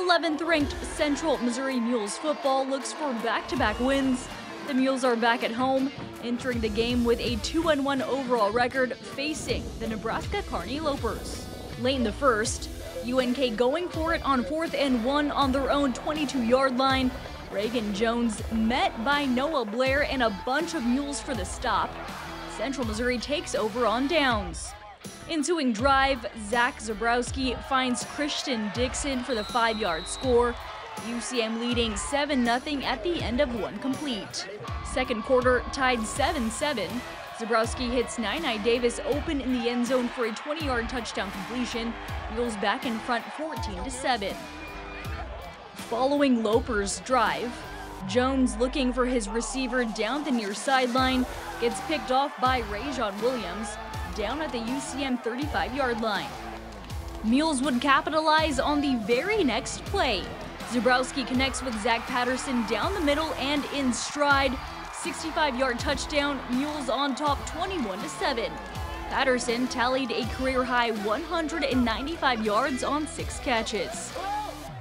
11th-ranked Central Missouri Mules football looks for back-to-back wins. The Mules are back at home, entering the game with a 2-1 overall record, facing the Nebraska Kearney Lopers. Late in the first, UNK going for it on 4th and 1 on their own 22-yard line. Reagan Jones met by Noah Blair and a bunch of Mules for the stop. Central Missouri takes over on downs. Ensuing drive, Zebrowski finds Christian Dixon for the 5-yard score. UCM leading 7-0 at the end of one complete. Second quarter tied 7-7. Zebrowski hits Nine Davis open in the end zone for a 20-yard touchdown completion. Mules back in front 14-7. Following Lopers' drive, Jones, looking for his receiver down the near sideline, gets picked off by Rajon Williams down at the UCM 35-yard line. Mules would capitalize on the very next play. Zebrowski connects with Zach Patterson down the middle and in stride. 65-yard touchdown, Mules on top 21-7. Patterson tallied a career-high 195 yards on 6 catches.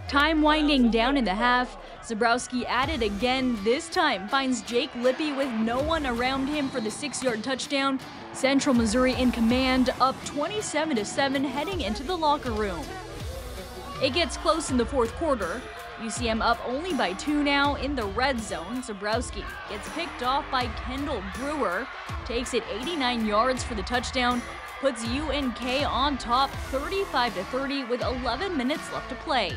Time winding down in the half, Zebrowski at it again, this time finds Jake Lippy with no one around him for the 6-yard touchdown. Central Missouri in command, up 27-7 heading into the locker room. It gets close in the fourth quarter. UCM up only by 2 now in the red zone. Zebrowski gets picked off by Kendall Brewer, takes it 89 yards for the touchdown, puts UNK on top 35-30 with 11 minutes left to play.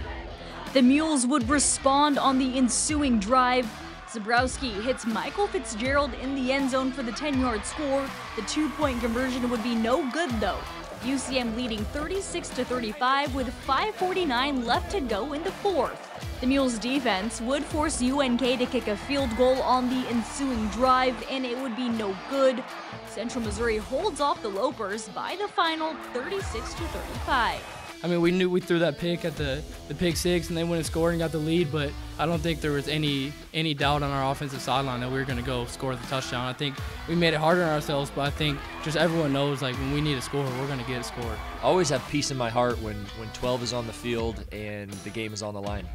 The Mules would respond on the ensuing drive. Zebrowski hits Michael Fitzgerald in the end zone for the 10-yard score. The 2-point conversion would be no good though. UCM leading 36-35 with 5:49 left to go in the fourth. The Mules defense would force UNK to kick a field goal on the ensuing drive, and it would be no good. Central Missouri holds off the Lopers by the final 36-35. I mean, we knew we threw that pick at the pick six, and they went and scored and got the lead, but I don't think there was any doubt on our offensive sideline that we were going to go score the touchdown. I think we made it harder on ourselves, but I think just everyone knows, like, when we need a score, we're going to get a score. I always have peace in my heart when 12 is on the field and the game is on the line.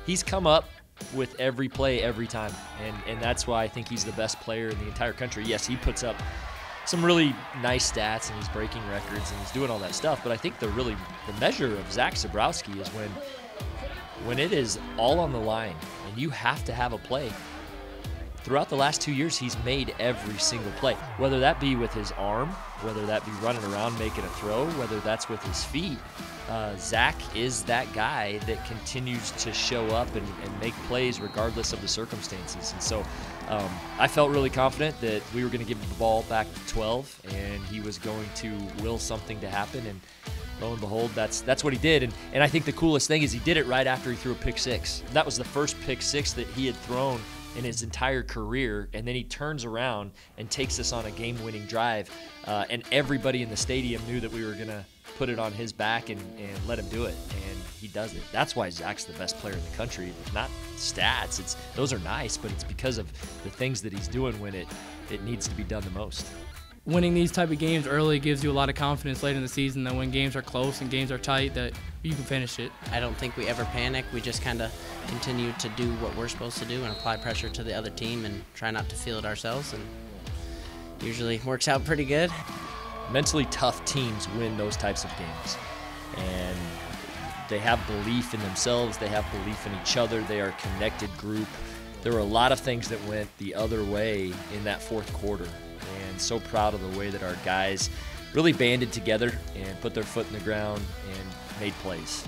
He's come up with every play every time, and that's why I think he's the best player in the entire country. Yes, he puts up some really nice stats and he's breaking records and he's doing all that stuff, but I think the measure of Zach Zebrowski is when it is all on the line and you have to have a play. Throughout the last 2 years, he's made every single play, whether that be with his arm, whether that be running around making a throw, whether that's with his feet. Zach is that guy that continues to show up and make plays regardless of the circumstances. And so I felt really confident that we were going to give the ball back to 12 and he was going to will something to happen. And lo and behold, that's what he did. And I think the coolest thing is he did it right after he threw a pick six. That was the first pick six that he had thrown in his entire career, and then he turns around and takes us on a game-winning drive, and everybody in the stadium knew that we were going to put it on his back and let him do it, and he does it. That's why Zach's the best player in the country. Not stats, those are nice, but it's because of the things that he's doing when it needs to be done the most. Winning these type of games early gives you a lot of confidence late in the season that when games are close and games are tight that you can finish it. I don't think we ever panic. We just kind of continue to do what we're supposed to do and apply pressure to the other team and try not to feel it ourselves, and usually works out pretty good. Mentally tough teams win those types of games, and they have belief in themselves, they have belief in each other, they are a connected group. There were a lot of things that went the other way in that fourth quarter, and so proud of the way that our guys really banded together and put their foot in the ground and made plays.